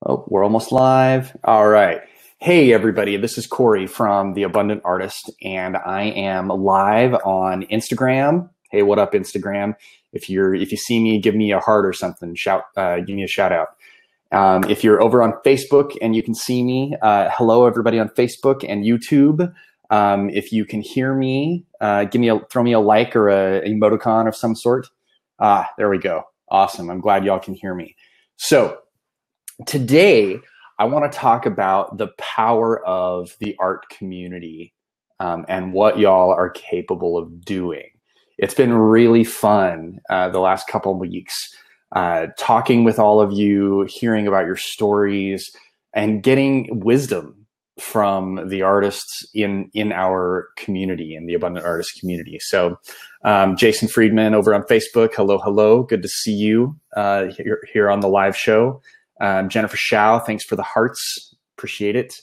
Oh, we're almost live. All right. Hey, everybody. This is Corey from The Abundant Artist, and I am live on Instagram. Hey, what up, Instagram? If you see me, give me a heart or something. Give me a shout out. If you're over on Facebook and you can see me, hello, everybody on Facebook and YouTube. If you can hear me, throw me a like or a emoticon of some sort. There we go. Awesome. I'm glad y'all can hear me. So today, I want to talk about the power of the art community and what y'all are capable of doing. It's been really fun the last couple of weeks talking with all of you, hearing about your stories, and getting wisdom from the artists in our community, in the Abundant Artist community. So Jason Friedman over on Facebook, hello. Good to see you here on the live show. Jennifer Shao, thanks for the hearts. Appreciate it.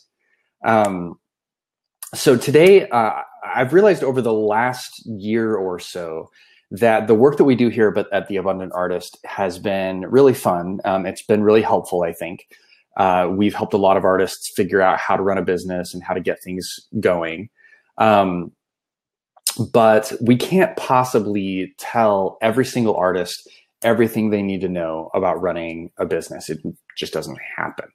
So today, I've realized over the last year or so that the work that we do here at The Abundant Artist has been really fun. It's been really helpful, I think. We've helped a lot of artists figure out how to run a business and how to get things going. But we can't possibly tell every single artist everything they need to know about running a business. It just doesn't happen.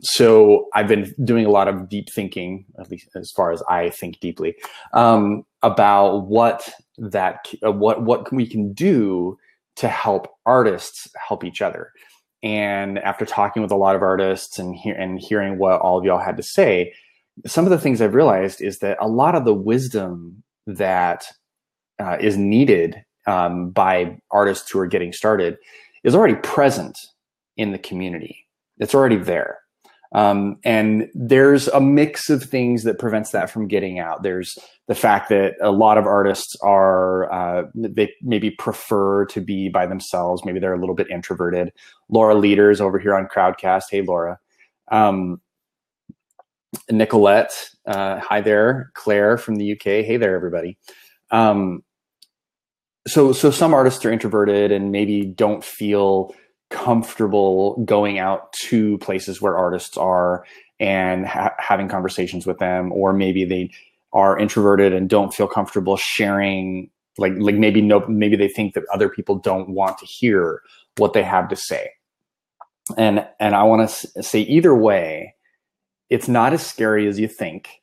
So I've been doing a lot of deep thinking, at least as far as I think deeply, about what we can do to help artists help each other. And after talking with a lot of artists and hearing what all of y'all had to say, some of the things I've realized is that a lot of the wisdom that is needed by artists who are getting started is already present in the community. It's already there. And there's a mix of things that prevents that from getting out. There's the fact that a lot of artists they maybe prefer to be by themselves. Maybe they're a little bit introverted. Laura Leaders over here on Crowdcast. Hey, Laura. Nicolette. Hi there. Claire from the UK. Hey there, everybody. So some artists are introverted and maybe don't feel comfortable going out to places where artists are and having conversations with them, or maybe they are introverted and don't feel comfortable sharing. Maybe they think that other people don't want to hear what they have to say. And I want to say either way, it's not as scary as you think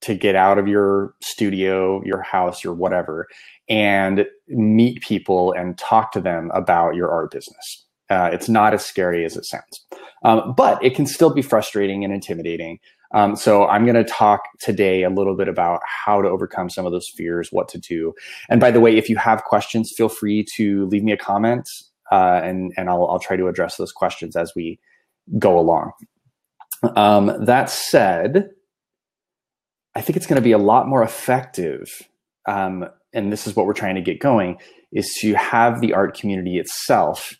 to get out of your studio, your house, your whatever, and meet people and talk to them about your art business. It's not as scary as it sounds, but it can still be frustrating and intimidating. So I'm going to talk today a little bit about how to overcome some of those fears, what to do. And by the way, if you have questions, feel free to leave me a comment, and I'll try to address those questions as we go along. That said, I think it's going to be a lot more effective, and this is what we're trying to get going, is to have the art community itself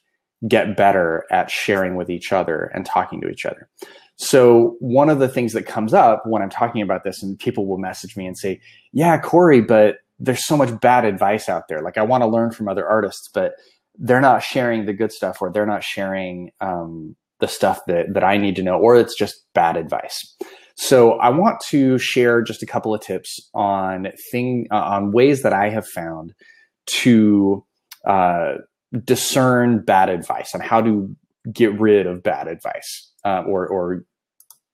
get better at sharing with each other and talking to each other. So one of the things that comes up when I'm talking about this, and people will message me and say, yeah, Corey, but there's so much bad advice out there. Like, I want to learn from other artists, but they're not sharing the good stuff, or they're not sharing the stuff that I need to know, or it's just bad advice. So I want to share just a couple of tips on ways that I have found to discern bad advice, on how to get rid of bad advice, or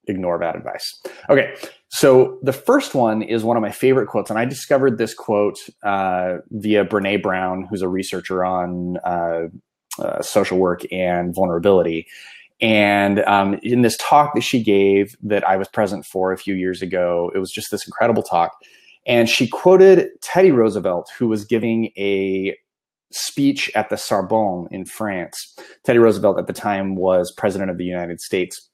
ignore bad advice. Okay, so the first one is one of my favorite quotes, and I discovered this quote via Brene Brown, who's a researcher on social work and vulnerability. And in this talk that she gave that I was present for a few years ago, it was just this incredible talk. And she quoted Teddy Roosevelt, who was giving a speech at the Sorbonne in France. Teddy Roosevelt at the time was president of the United States.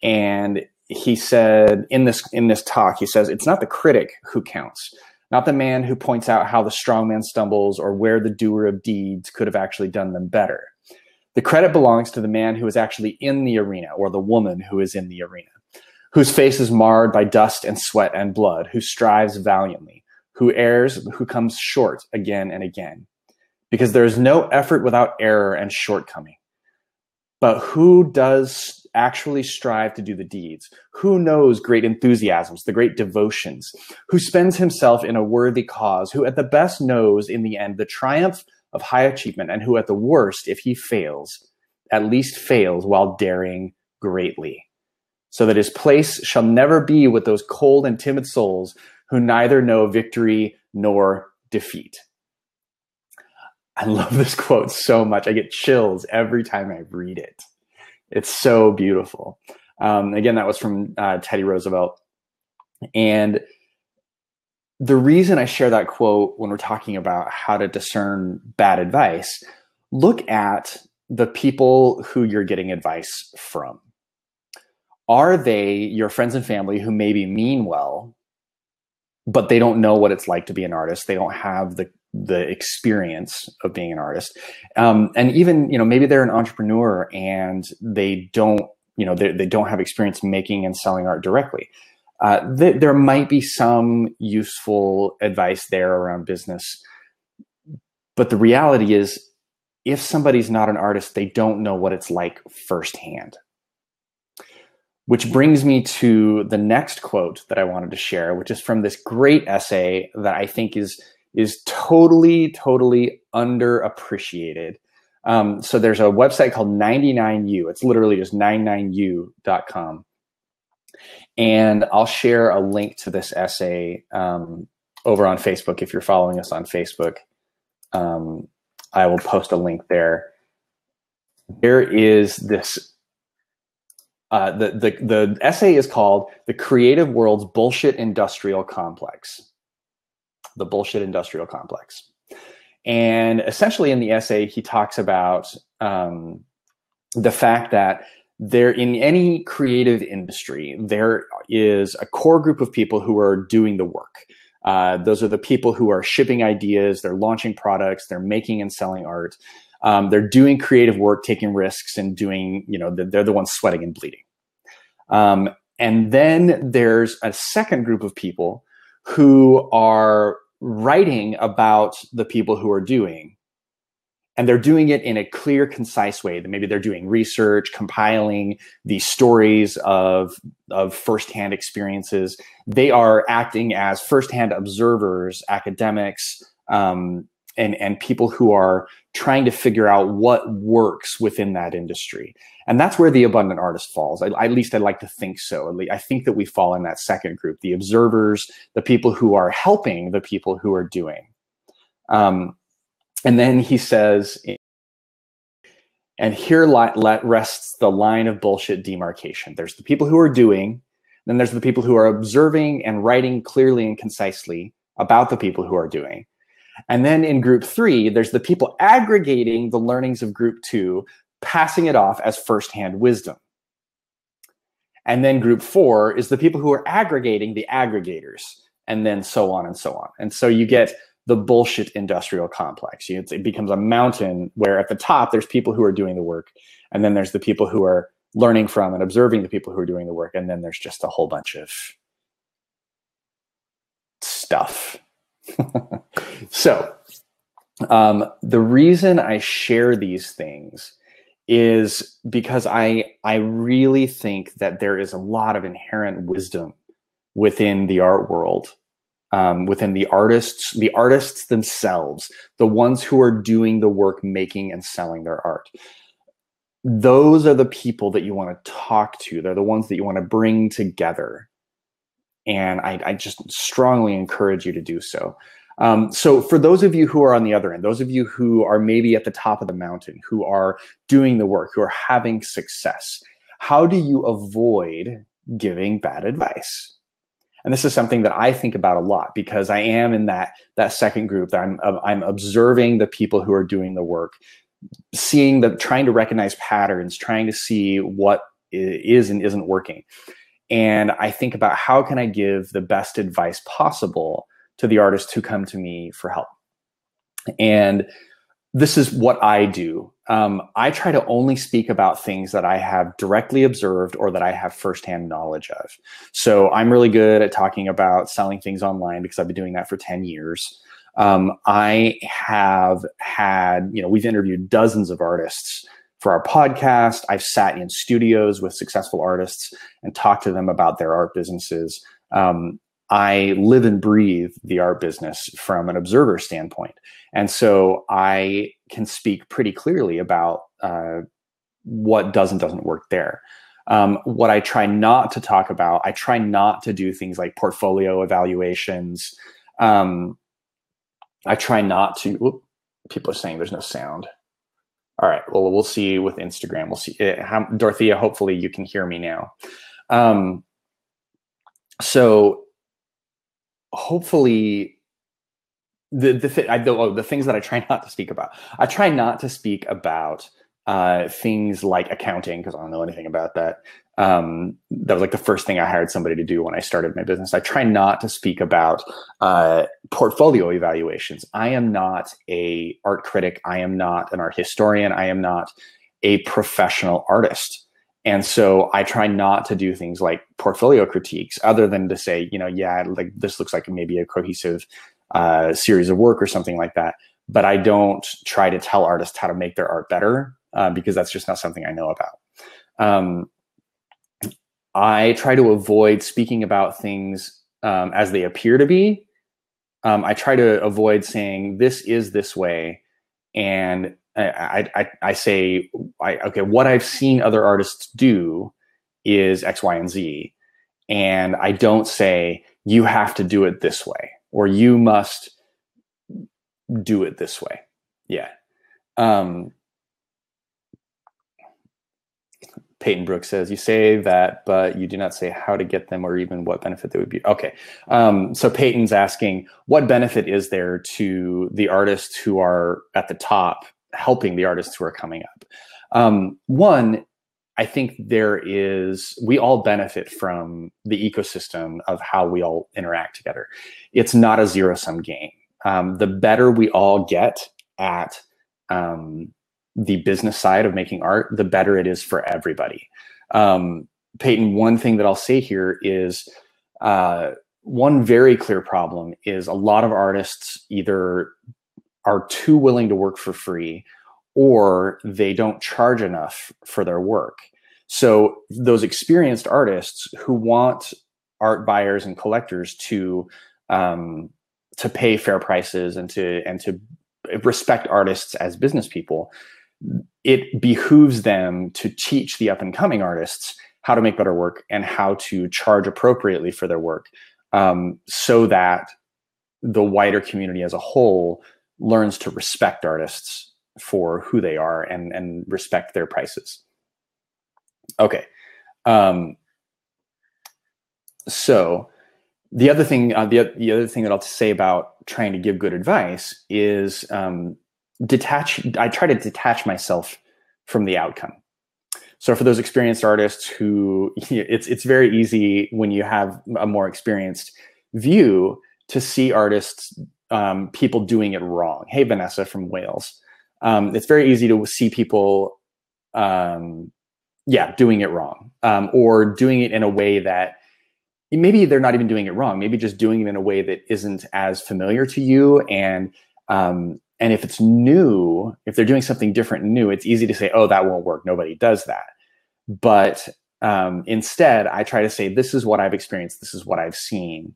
And he said in this talk, he says, it's not the critic who counts, not the man who points out how the strong man stumbles or where the doer of deeds could have actually done them better. The credit belongs to the man who is actually in the arena, or the woman who is in the arena, whose face is marred by dust and sweat and blood, who strives valiantly, who errs, who comes short again and again. Because there is no effort without error and shortcoming. But who does actually strive to do the deeds, who knows great enthusiasms, the great devotions, who spends himself in a worthy cause, who at the best knows in the end the triumph of high achievement, and who at the worst, if he fails, at least fails while daring greatly, so that his place shall never be with those cold and timid souls who neither know victory nor defeat. I love this quote so much. I get chills every time I read it. It's so beautiful. Again, that was from Teddy Roosevelt. And the reason I share that quote when we're talking about how to discern bad advice, look at the people who you're getting advice from. Are they your friends and family who maybe mean well, but they don't know what it's like to be an artist? They don't have the experience of being an artist. And even, maybe they're an entrepreneur and they don't, they don't have experience making and selling art directly. There might be some useful advice there around business. But the reality is, if somebody's not an artist, they don't know what it's like firsthand. Which brings me to the next quote that I wanted to share, which is from this great essay that I think is totally, totally underappreciated. So there's a website called 99U. It's literally just 99u.com. And I'll share a link to this essay over on Facebook. If you're following us on Facebook, I will post a link there. There is this, the essay is called "The Creative World's Bullshit Industrial Complex." The bullshit industrial complex. And essentially in the essay, he talks about the fact that there, in any creative industry, there is a core group of people who are doing the work. Those are the people who are shipping ideas, they're launching products, they're making and selling art. They're doing creative work, taking risks, and doing, they're the ones sweating and bleeding. And then there's a second group of people who are writing about the people who are doing, and they're doing it in a clear, concise way. That maybe they're doing research, compiling these stories of firsthand experiences. They are acting as firsthand observers, academics, and people who are trying to figure out what works within that industry. And that's where the abundant artist falls. At least I like to think so. I think that we fall in that second group, the observers, the people who are helping the people who are doing. And then he says, and here rests the line of bullshit demarcation. There's the people who are doing, then there's the people who are observing and writing clearly and concisely about the people who are doing. And then in group 3, there's the people aggregating the learnings of group 2, passing it off as firsthand wisdom. And then group 4 is the people who are aggregating the aggregators, and then so on and so on. And so you get the bullshit industrial complex. It becomes a mountain where at the top, there's people who are doing the work. And then there's the people who are learning from and observing the people who are doing the work. And then there's just a whole bunch of stuff. So the reason I share these things is because I really think that there is a lot of inherent wisdom within the art world, within the artists themselves, the ones who are doing the work, making and selling their art. Those are the people that you want to talk to. They're the ones that you want to bring together. And I just strongly encourage you to do so. So for those of you who are on the other end, those of you who are maybe at the top of the mountain, who are doing the work, who are having success, how do you avoid giving bad advice? And this is something that I think about a lot, because I am in that second group that I'm observing the people who are doing the work, trying to recognize patterns, trying to see what is and isn't working. And I think about how can I give the best advice possible to the artists who come to me for help. And this is what I do. I try to only speak about things that I have directly observed or that I have firsthand knowledge of. So I'm really good at talking about selling things online because I've been doing that for 10 years. I have had, we've interviewed dozens of artists for our podcast. I've sat in studios with successful artists and talked to them about their art businesses. I live and breathe the art business from an observer standpoint. And so I can speak pretty clearly about what does and doesn't work there. What I try not to talk about, I try not to do things like portfolio evaluations. I try not to, people are saying there's no sound. All right, well, we'll see with Instagram. We'll see. Dorothea, hopefully you can hear me now. So hopefully the things that I try not to speak about. I try not to speak about things like accounting, because I don't know anything about that. That was like the first thing I hired somebody to do when I started my business. I try not to speak about portfolio evaluations. I am not an art critic. I am not an art historian. I am not a professional artist. And so I try not to do things like portfolio critiques, other than to say, yeah, like this looks like maybe a cohesive series of work or something like that. But I don't try to tell artists how to make their art better, because that's just not something I know about. I try to avoid speaking about things as they appear to be. I try to avoid saying this is this way, and I say, okay, what I've seen other artists do is X, Y, and Z, and I don't say you have to do it this way or you must do it this way. Yeah. Peyton Brooks says, you say that, but you do not say how to get them or even what benefit they would be. Okay. So Peyton's asking, what benefit is there to the artists who are at the top helping the artists who are coming up? One, I think we all benefit from the ecosystem of how we all interact together. It's not a zero-sum game. The better we all get at the business side of making art, the better it is for everybody. Peyton, one thing that I'll say here is one very clear problem is a lot of artists either are too willing to work for free or they don't charge enough for their work. So those experienced artists who want art buyers and collectors to pay fair prices and to respect artists as business people, it behooves them to teach the up-and-coming artists how to make better work and how to charge appropriately for their work, so that the wider community as a whole learns to respect artists for who they are and respect their prices. Okay. So the other thing, the other thing that I'll say about trying to give good advice is I try to detach myself from the outcome. So for those experienced artists who, it's very easy when you have a more experienced view to see artists, people doing it wrong. Hey, Vanessa from Wales. It's very easy to see people, doing it wrong, or doing it in a way that maybe they're not even doing it wrong. Maybe just doing it in a way that isn't as familiar to you. And if it's new, if they're doing something different and new, it's easy to say, oh, that won't work. Nobody does that. But instead, I try to say, this is what I've experienced. This is what I've seen.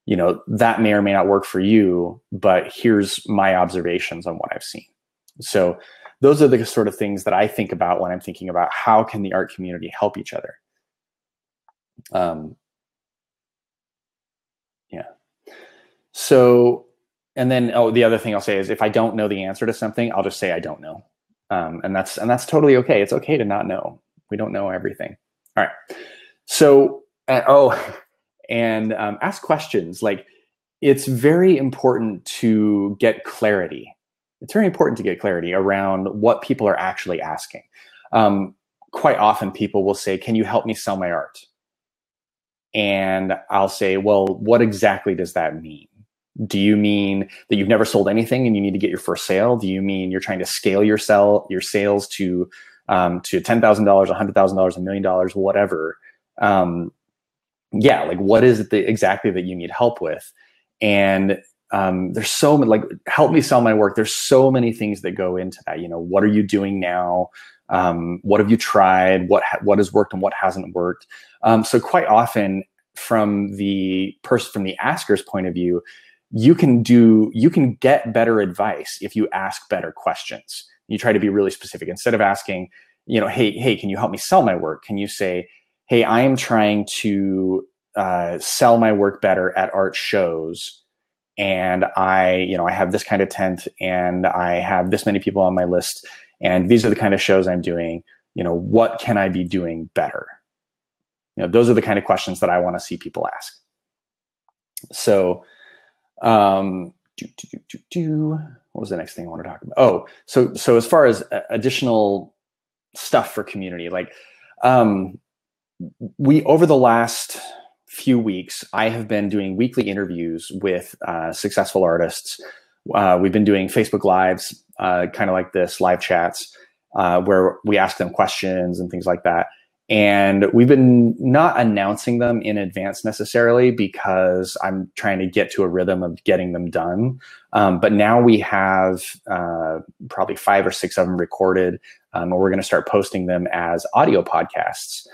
That may or may not work for you, but here's my observations on what I've seen. So those are the sort of things that I think about when I'm thinking about how can the art community help each other. So, and then, the other thing I'll say is if I don't know the answer to something, I'll just say I don't know. And that's totally okay. It's okay to not know. We don't know everything. All right. So, ask questions. Like, it's very important to get clarity. It's very important to get clarity around what people are actually asking. Quite often people will say, can you help me sell my art? And I'll say, well, what exactly does that mean? Do you mean that you've never sold anything and you need to get your first sale? Do you mean you're trying to scale your sales to $10,000, $100,000, $1 million, whatever? Like what is it exactly that you need help with? And there's so many, like, help me sell my work. There's so many things that go into that. What are you doing now? What have you tried? What has worked and what hasn't worked? So quite often, from the asker's point of view, you can get better advice if you ask better questions. You try to be really specific. Instead of asking, hey, can you help me sell my work? Can you say, hey, I am trying to sell my work better at art shows, and I have this kind of tent, and I have this many people on my list, and these are the kind of shows I'm doing. What can I be doing better? Those are the kind of questions that I want to see people ask. So, what was the next thing I want to talk about? Oh, so as far as additional stuff for community, like, we, over the last few weeks, I have been doing weekly interviews with successful artists. We've been doing Facebook Lives, kind of like this, live chats, where we ask them questions and things like that. And we've been not announcing them in advance necessarily, because I'm trying to get to a rhythm of getting them done. But now we have probably 5 or 6 of them recorded, and we're going to start posting them as audio podcasts.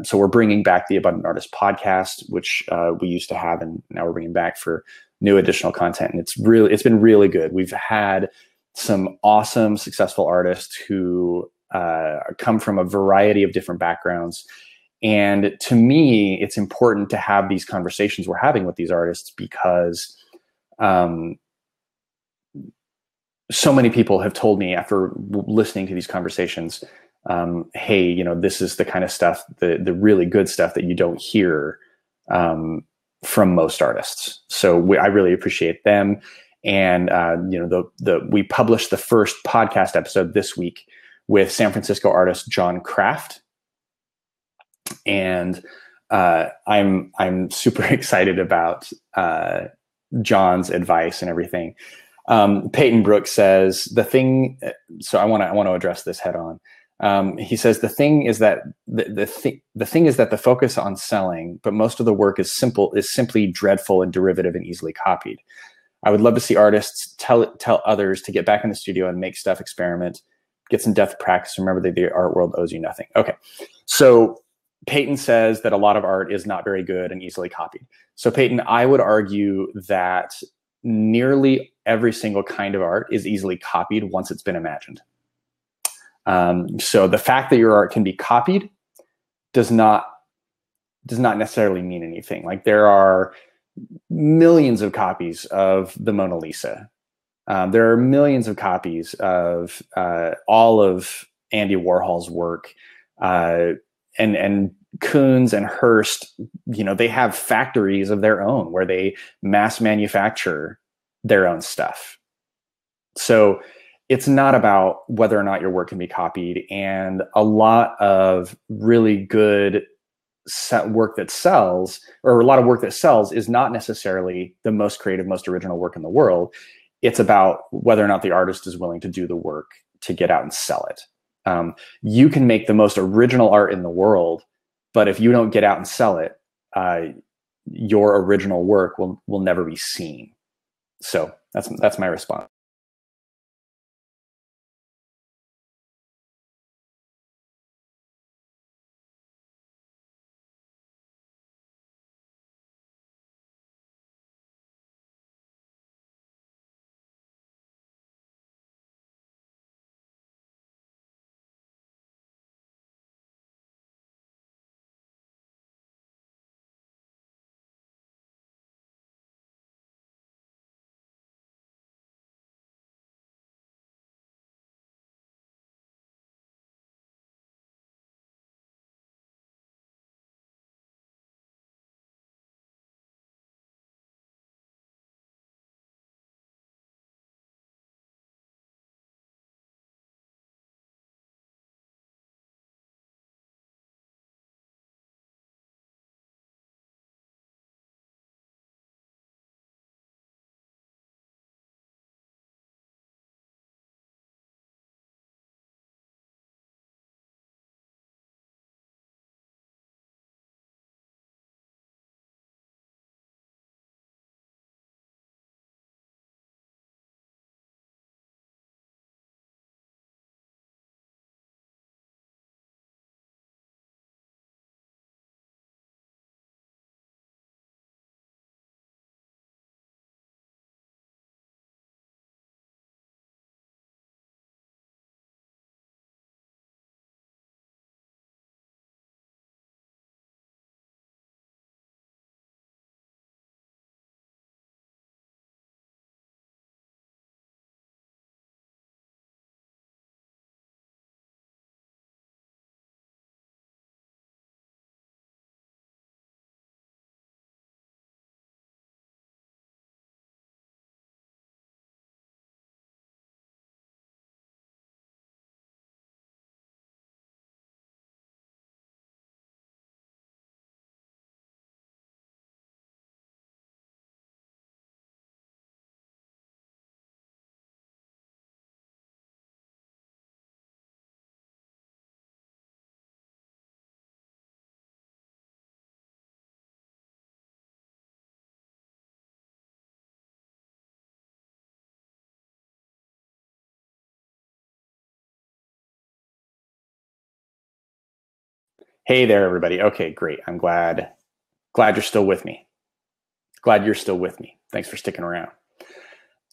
So we're bringing back the Abundant Artist podcast, which we used to have, and now we're bringing back for new additional content. And it's been really good. We've had some awesome, successful artists who come from a variety of different backgrounds. And to me, it's important to have these conversations we're having with these artists, because so many people have told me after listening to these conversations, hey, this is the kind of stuff, the really good stuff that you don't hear from most artists. So I really appreciate them. And we published the first podcast episode this week with San Francisco artist John Kraft, and I'm super excited about John's advice and everything. Peyton Brooks says the thing. So I want to address this head on. He says the thing is that the thing is that the focus on selling, but most of the work is simply dreadful and derivative and easily copied. I would love to see artists tell others to get back in the studio and make stuff, experiment, get some depth practice. Remember that the art world owes you nothing. Okay, so Peyton says that a lot of art is not very good and easily copied. So Peyton, I would argue that nearly every single kind of art is easily copied once it's been imagined. So the fact that your art can be copied does not necessarily mean anything. Like, there are millions of copies of the Mona Lisa. There are millions of copies of all of Andy Warhol's work, and Koons and Hearst. They have factories of their own where they mass manufacture their own stuff. So it's not about whether or not your work can be copied. And a lot of really good work that sells, or a lot of work that sells, is not necessarily the most creative, most original work in the world. It's about whether or not the artist is willing to do the work to get out and sell it. You can make the most original art in the world, but if you don't get out and sell it, your original work will never be seen. So that's my response. Hey there, everybody. Okay, great. I'm glad you're still with me. Glad you're still with me. Thanks for sticking around.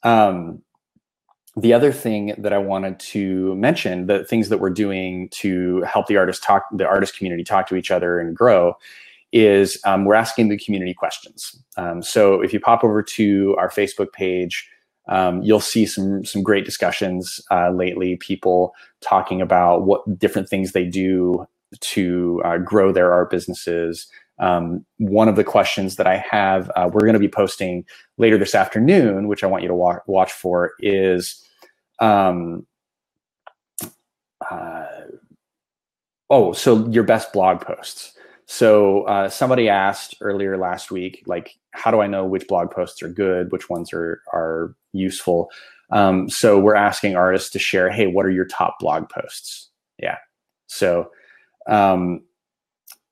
The other thing that I wanted to mention, the things that we're doing to help the artist community talk to each other and grow, is we're asking the community questions. So if you pop over to our Facebook page, you'll see some great discussions lately. People talking about what different things they do to grow their art businesses. One of the questions that I have, we're going to be posting later this afternoon, which I want you to watch for, is so your best blog posts. So somebody asked earlier last week, like, how do I know which blog posts are good, which ones are useful? So we're asking artists to share, hey, what are your top blog posts? Yeah. So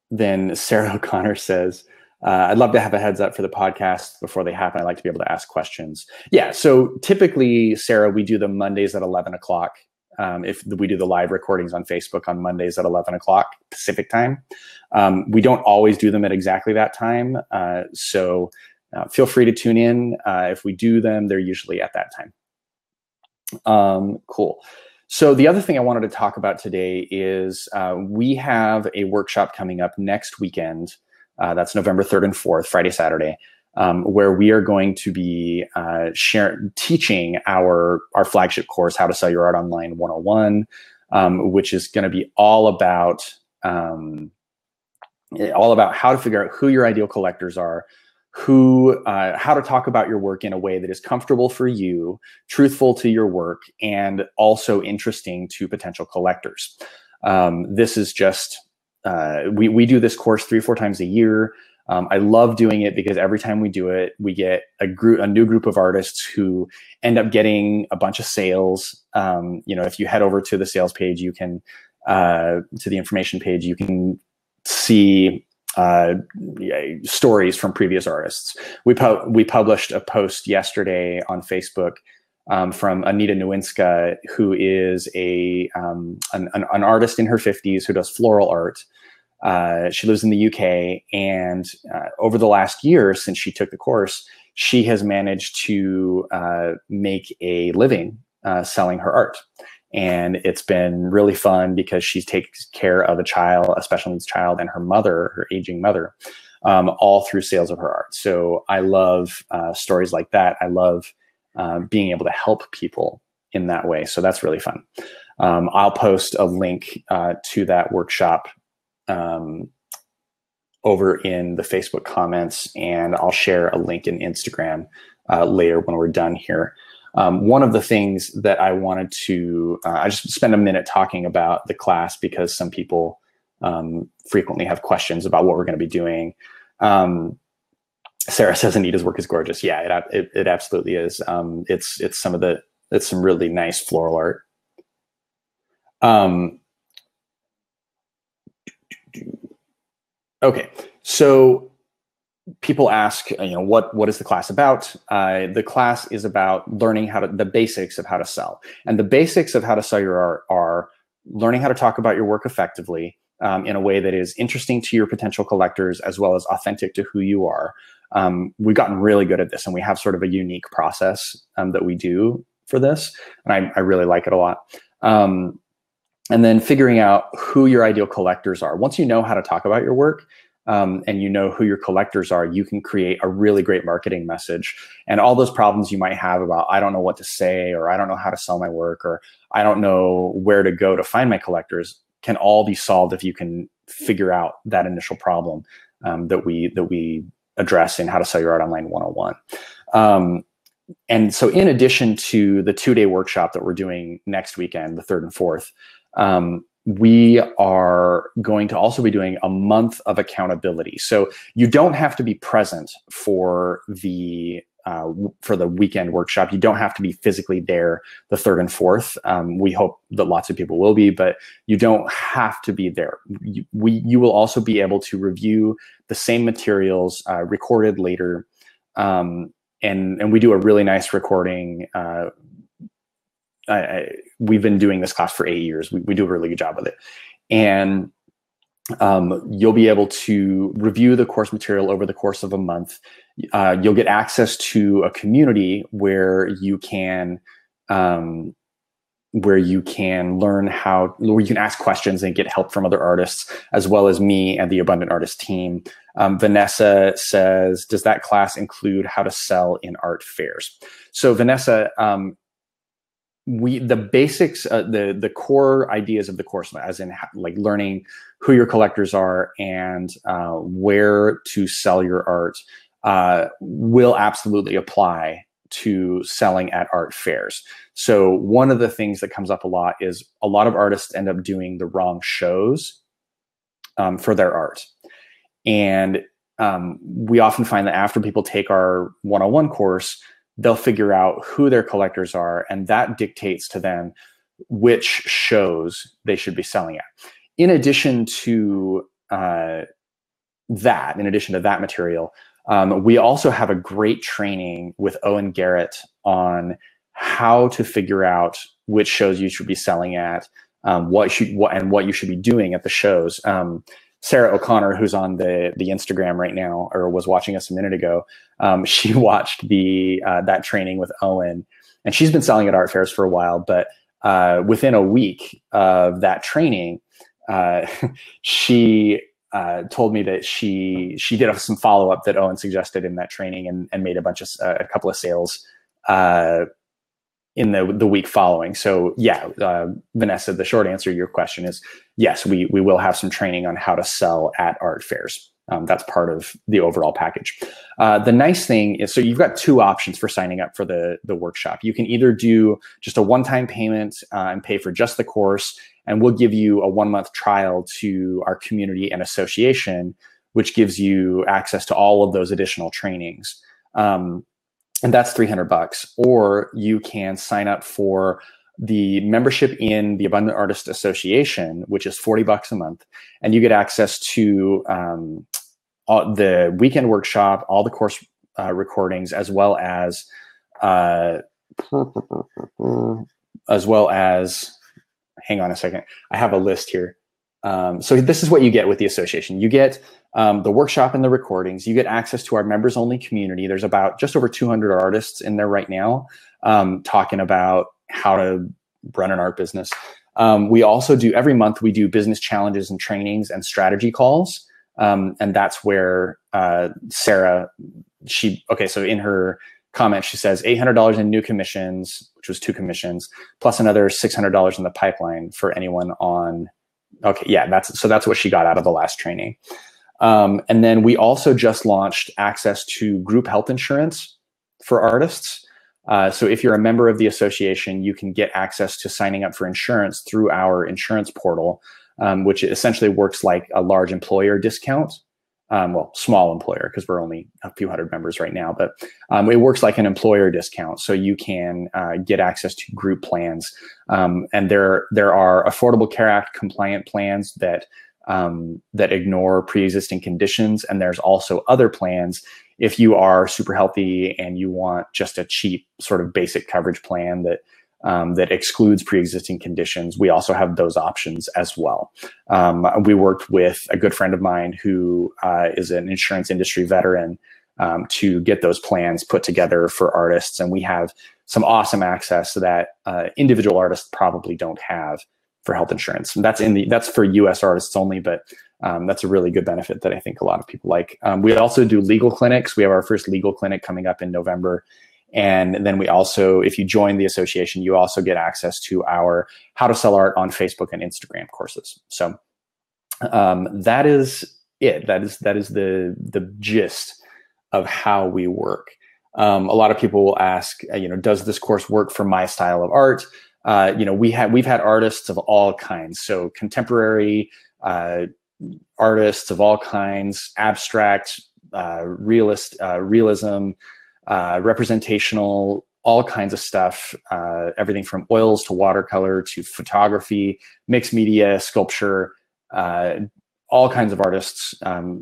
then Sarah O'Connor says, I'd love to have a heads up for the podcast before they happen. I like to be able to ask questions. Yeah. So typically, Sarah, we do them Mondays at 11 o'clock. If we do the live recordings on Facebook on Mondays at 11 o'clock Pacific time. We don't always do them at exactly that time. So feel free to tune in. If we do them, they're usually at that time. Cool. So the other thing I wanted to talk about today is we have a workshop coming up next weekend. That's November 3rd and 4th, Friday, Saturday, where we are going to be teaching our flagship course, How to Sell Your Art Online 101, which is going to be all about how to figure out who your ideal collectors are, how to talk about your work in a way that is comfortable for you, truthful to your work, and also interesting to potential collectors. This is just, we do this course 3 or 4 times a year. I love doing it because every time we do it, we get a new group of artists who end up getting a bunch of sales. If you head over to the sales page, you can, to the information page, you can see stories from previous artists. We published a post yesterday on Facebook from Anita Nowinska, who is an artist in her 50s who does floral art. She lives in the UK, and over the last year since she took the course, she has managed to make a living selling her art. And it's been really fun because she takes care of a special needs child, and her aging mother, all through sales of her art. So I love stories like that. I love being able to help people in that way. So that's really fun. I'll post a link to that workshop over in the Facebook comments, and I'll share a link in Instagram later when we're done here. One of the things that I wanted to, I just spend a minute talking about the class because some people frequently have questions about what we're going to be doing. Sarah says Anita's work is gorgeous. Yeah, it absolutely is. It's some really nice floral art. Okay, so people ask, what is the class about? The class is about learning the basics of how to sell. And the basics of how to sell your art are learning how to talk about your work effectively in a way that is interesting to your potential collectors as well as authentic to who you are. We've gotten really good at this, and we have sort of a unique process that we do for this. And I really like it a lot. And then figuring out who your ideal collectors are. Once you know how to talk about your work, and you know who your collectors are, you can create a really great marketing message. And all those problems you might have about, I don't know what to say, or I don't know how to sell my work, or I don't know where to go to find my collectors, can all be solved if you can figure out that initial problem that we address in How to Sell Your Art Online 101. And so in addition to the 2-day workshop that we're doing next weekend, the 3rd and 4th, we are going to also be doing a month of accountability. So you don't have to be present for the weekend workshop. You don't have to be physically there the 3rd and 4th. We hope that lots of people will be, but you don't have to be there. You will also be able to review the same materials recorded later. And we do a really nice recording. We've been doing this class for 8 years. We do a really good job with it. And You'll be able to review the course material over the course of a month. You'll get access to a community where you can learn where you can ask questions and get help from other artists, as well as me and the Abundant Artist team. Vanessa says, does that class include how to sell in art fairs? So Vanessa, the basics, the core ideas of the course, as in like learning who your collectors are and where to sell your art, will absolutely apply to selling at art fairs. So one of the things that comes up a lot is a lot of artists end up doing the wrong shows for their art. And we often find that after people take our 101 course, they'll figure out who their collectors are, and that dictates to them which shows they should be selling at. In addition to that material, we also have a great training with Owen Garrett on how to figure out which shows you should be selling at, what you should be doing at the shows. Sarah O'Connor, who's on the Instagram right now, or was watching us a minute ago, she watched that training with Owen, and she's been selling at art fairs for a while. But within a week of that training, she told me that she did some follow up that Owen suggested in that training, and made a couple of sales in the week following. So yeah, Vanessa, the short answer to your question is yes, we will have some training on how to sell at art fairs. That's part of the overall package. The nice thing is, so you've got two options for signing up for the workshop. You can either do just a one-time payment and pay for just the course, and we'll give you a 1-month trial to our community and association, which gives you access to all of those additional trainings. And that's $300. Or you can sign up for the membership in the Abundant Artist Association, which is $40 a month, and you get access to the weekend workshop, all the course recordings, as well as hang on a second, I have a list here. So this is what you get with the association. You get the workshop and the recordings. You get access to our members only community. There's about just over 200 artists in there right now, talking about how to run an art business. We also do, every month we do business challenges and trainings and strategy calls. And that's where Sarah, so in her comment, she says $800 in new commissions, which was 2 commissions, plus another $600 in the pipeline for anyone on. Okay, yeah, that's what she got out of the last training. And then we also just launched access to group health insurance for artists. So if you're a member of the association, you can get access to signing up for insurance through our insurance portal, which essentially works like a large employer discount. Well, small employer, because we're only a few hundred members right now, but it works like an employer discount. So you can get access to group plans. And there are Affordable Care Act compliant plans that ignore pre-existing conditions. And there's also other plans if you are super healthy and you want just a cheap sort of basic coverage plan that excludes pre-existing conditions. We also have those options as well. We worked with a good friend of mine who is an insurance industry veteran to get those plans put together for artists. And we have some awesome access that individual artists probably don't have for health insurance. And that's for US artists only, but that's a really good benefit that I think a lot of people like. We also do legal clinics. We have our first legal clinic coming up in November. And then we also, if you join the association, you also get access to our How to Sell Art on Facebook and Instagram courses. So that is it. That is the gist of how we work. A lot of people will ask, does this course work for my style of art? We've had artists of all kinds. So contemporary artists of all kinds, abstract, realism, representational, all kinds of stuff, everything from oils to watercolor to photography, mixed media, sculpture, all kinds of artists.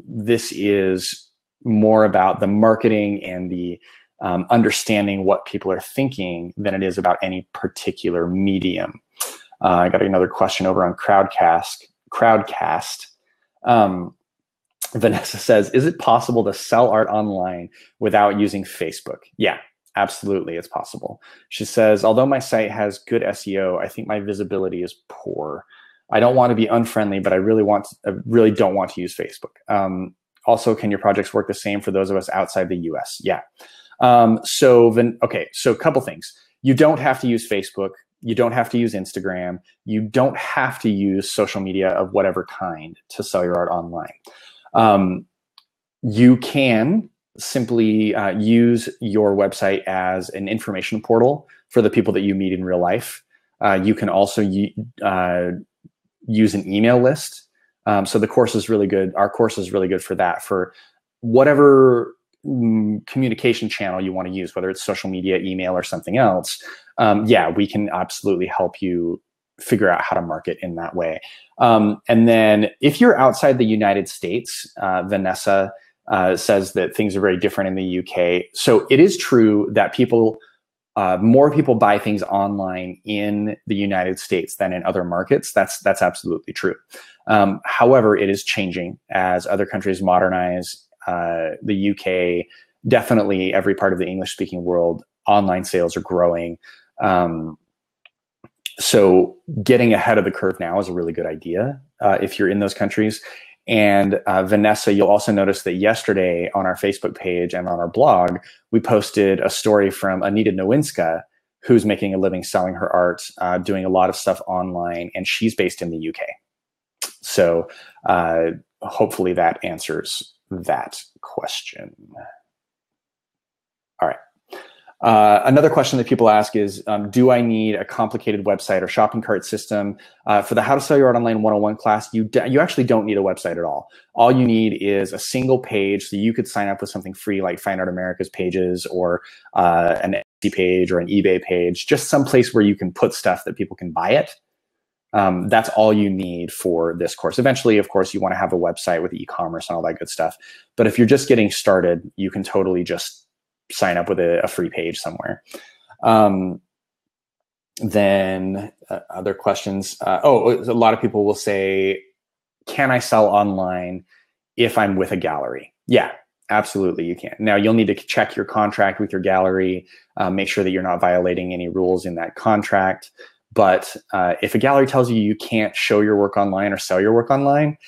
This is more about the marketing and the understanding what people are thinking than it is about any particular medium. I got another question over on Crowdcast. Vanessa says, is it possible to sell art online without using Facebook? Yeah, absolutely, it's possible. She says, although my site has good SEO, I think my visibility is poor. I don't want to be unfriendly, but I really don't want to use Facebook. Also, can your projects work the same for those of us outside the US? Yeah. So a couple things. You don't have to use Facebook. You don't have to use Instagram. You don't have to use social media of whatever kind to sell your art online. You can simply use your website as an information portal for the people that you meet in real life. You can also use an email list. So the course is really good. Our course is really good for that, for whatever communication channel you want to use, whether it's social media, email, or something else. Yeah, we can absolutely help you figure out how to market in that way. And then if you're outside the United States, Vanessa says that things are very different in the UK. So it is true that more people buy things online in the United States than in other markets. That's absolutely true. However, it is changing as other countries modernize. The UK, definitely every part of the English-speaking world, online sales are growing. So getting ahead of the curve now is a really good idea if you're in those countries. And Vanessa, you'll also notice that yesterday on our Facebook page and on our blog, we posted a story from Anita Nowinska, who's making a living selling her art, doing a lot of stuff online, and she's based in the UK. So hopefully that answers that question. All right. Another question that people ask is, do I need a complicated website or shopping cart system? For the How to Sell Your Art Online 101 class, you actually don't need a website at all. All you need is a single page, so you could sign up with something free like Fine Art America's pages, or an Etsy page or an eBay page, just some place where you can put stuff that people can buy it. That's all you need for this course. Eventually, of course, you want to have a website with e-commerce and all that good stuff. But if you're just getting started, you can totally just sign up with a free page somewhere. Then other questions. A lot of people will say, can I sell online if I'm with a gallery? Yeah, absolutely you can. Now you'll need to check your contract with your gallery, make sure that you're not violating any rules in that contract. But if a gallery tells you you can't show your work online or sell your work online,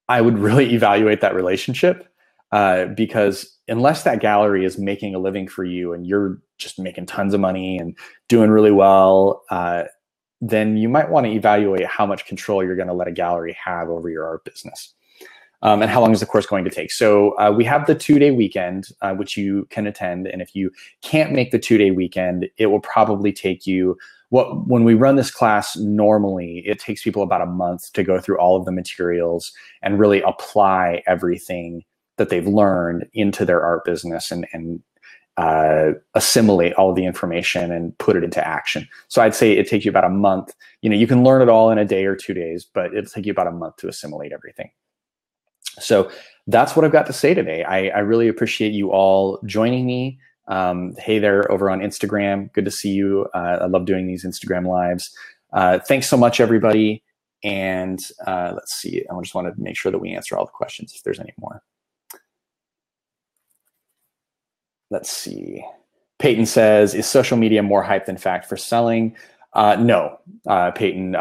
I would really evaluate that relationship. Because unless that gallery is making a living for you and you're just making tons of money and doing really well, then you might want to evaluate how much control you're going to let a gallery have over your art business. And how long is the course going to take? So we have the 2-day weekend, which you can attend. And if you can't make the 2-day weekend, it will probably take you, when we run this class normally, it takes people about a month to go through all of the materials and really apply everything that they've learned into their art business and assimilate all of the information and put it into action. So I'd say it takes you about a month. You can learn it all in a day or 2 days, but it'll take you about a month to assimilate everything. So that's what I've got to say today. I really appreciate you all joining me. Hey there over on Instagram. Good to see you. I love doing these Instagram lives. Thanks so much, everybody. And let's see. I just want to make sure that we answer all the questions if there's any more. Let's see. Peyton says, is social media more hype than fact for selling? No, Peyton,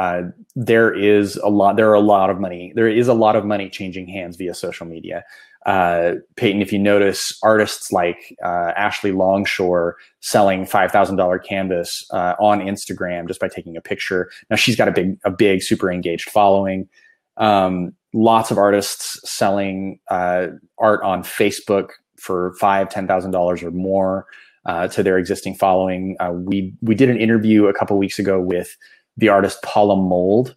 there is a lot of money changing hands via social media. Peyton, if you notice, artists like Ashley Longshore selling $5,000 canvas on Instagram just by taking a picture. Now she's got a big, super engaged following. Lots of artists selling art on Facebook for $5,000, $10,000 or more to their existing following. We did an interview a couple weeks ago with the artist Paula Mold,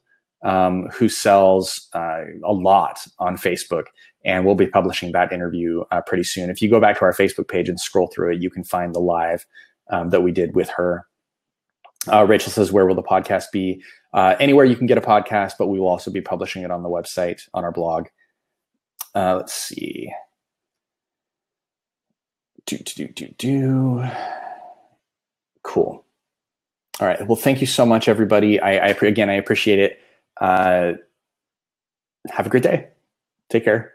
who sells a lot on Facebook, and we'll be publishing that interview pretty soon. If you go back to our Facebook page and scroll through it, you can find the live that we did with her. Rachel says, where will the podcast be? Anywhere you can get a podcast, but we will also be publishing it on the website, on our blog. Let's see. Cool. All right. Well, thank you so much, everybody. Again, I appreciate it. have a great day. Take care.